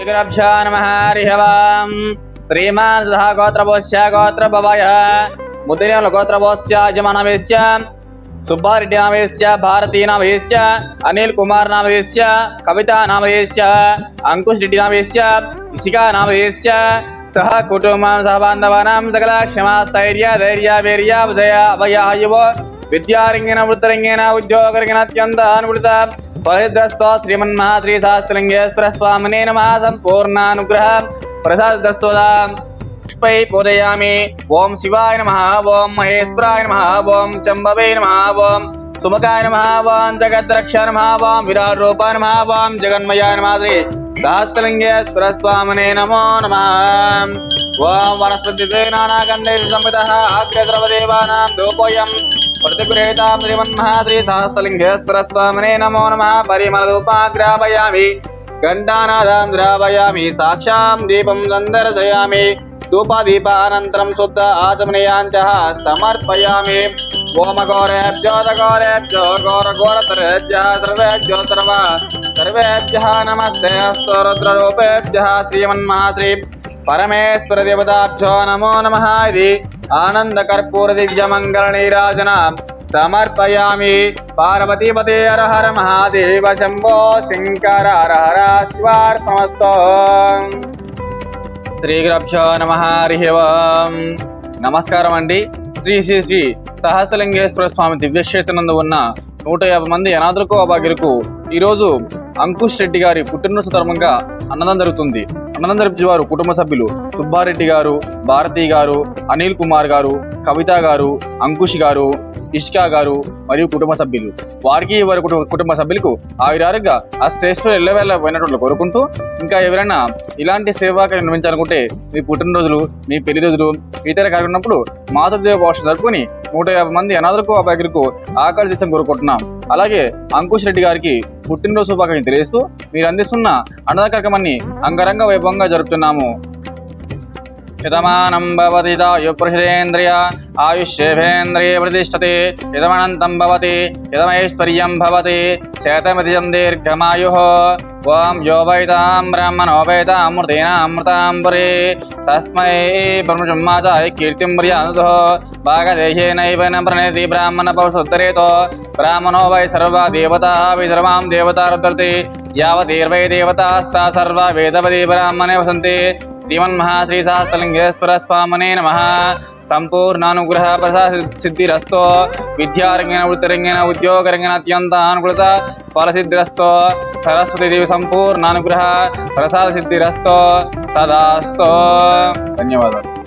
श्रीगुरुभ्यो नमः हरिः ओम् श्रीमान् सह गोत्रपोष्य गोत्रभवय मुद्रियल गोत्रपोष्य यजमानवेश्य सुब्बारेड्डी नामवेश्य भारती नामवेश्य अनिल कुमार नामवेश्य कविता नामवेश्य अंकुश रेड्डी नामवेश्य इशिका नामवेश्य सह कुटुंबं सह बांधवानां सकल क्षमा स्थैर्य धैर्य वीर्य विजय अभय आयुव विद्यारंगेन वृत्तरंगेन उद्योगरंगेन अत्यंत अनुवृत परिद्रस्तो श्रीमन्महाश्री शास्त्रलिंगेश्वर स्वामिने नमः संपूर्णानुग्रह प्रसादस्तोदा पुष्पै पूजयामि। ओम शिवाय नमः, ओम महेश्वराय नमः, ओम चंबवे नमः, ओम सुमुखाय नमः, ओम जगद्रक्षाय नमः, ओम विराट रूपाय नमः, ओम जगन्मयाय नमः श्री सहस्रलिंगेश्वर स्वामिने नमो नमः। ओम वनस्पतिते नानागन्धैः संवितः अग्रद्रवदेवानां धूपोऽयं प्रतिगृहीतां श्रीमन्महाश्री सहस्रलिंगेश्वर स्वामिने नमो नमः। परिमलधूपाग्रापयामि घण्टानादं द्रावयामि साक्षां दीपं सन्दर्शयामि धूपदीपानन्तरं शुद्ध आचमनीयाञ्चः समर्पयामि। ओम गौरेभ्यो घोरतरेभ्यः सर्वेभ्यः नमस्ते अस्तु रुद्ररूपेभ्यः श्रीमन्महाश्री परमेश्वर देवताभ्यो नमो नमः। इति आनन्दकर्पूर दिव्यमङ्गलनीराजनां समर्पयामि। पार्वतीपते हर हर महादेव शंभो शंकर हर हर शिवार्पणमस्तु। శ్రీగురుభ్యో నమః హరిః ఓం నమస్కారం అండి। శ్రీ శ్రీ శ్రీ సహస్రలింగేశ్వర స్వామి దివ్యక్షేత్రనందు ఉన్న 150 మంది అనాథులకు అభాగ్యులకు ఈరోజు అంకుష్ రెడ్డి గారి పుట్టినరోజు సందర్భంగా అన్నదానం జరుగుతుంది। అన్నదానం జరిపే వారు కుటుంబ సభ్యులు సుబ్బారెడ్డి గారు, భారతి గారు, అనిల్ కుమార్ గారు, కవిత గారు, అంకుష్ గారు, ఇష్కా గారు మరియు కుటుంబ సభ్యులు వారికి వారి కుటుంబ సభ్యులకు ఆయురారోగ్య ఆ శ్రేష్ఠులు ఎల్లవేళ పోయినట్లు కోరుకుంటూ, ఇంకా ఎవరైనా ఇలాంటి సేవా నిర్వహించాలనుకుంటే మీ పుట్టినరోజులు, మీ పెళ్లి రోజులు, ఇతర కార్యక్రమప్పుడు మాతృదేవ భాష జరుపుకొని 150 మంది అనాథులకు అభాగ్యులకు ఆకలి తీసం కోరుకుంటున్నాం। అలాగే అంకుష్ రెడ్డి గారికి పుట్టినరోజు శుభాకాంక్షలు తెలియజేస్తూ మీరు అందిస్తున్న అన్నదాన కార్యక్రమాన్ని అంగరంగ వైభవంగా జరుపుతున్నాము। యతమానం భవతి యుప్రహిరేంద్రియ ఆయుష్యేంద్రియ ప్రతిష్టతే యతమనంతం భవతి యతమైశ్వర్యం భవతి శతమతిజం దీర్ఘమాయు। ఓం యో వైతాం బ్రహ్మణో వైతామృతేన అమృతాంబరే తస్మై బ్రహ్మజన్మాచాయ కీర్తిం ప్రియానుదో భాగదేహేనైవ ప్రణేతి బ్రాహ్మణ పౌరుషోత్తరేతో బ్రాహ్మణో వై సర్వా దేవతా విసర్వాం దేవతారుద్ధర్తి యావతీర్వై దేవతాస్తా సర్వ వేదవతి బ్రాహ్మణే వసంతి। श्रीमन्महाश्री सहस्रलिंगेश्वर स्वामिने नमः। संपूर्णानुग्रह प्रसाद सिद्धिरस्तो विद्यारंगेन वृत्तिरंगेन उद्योगरंगेन अत्यंत अनुकूलत फलसिद्धिरस्तो सरस्वती देवी संपूर्णानुग्रह प्रसाद सिद्धिरस्तो तदास्तो। धन्यवादाలు।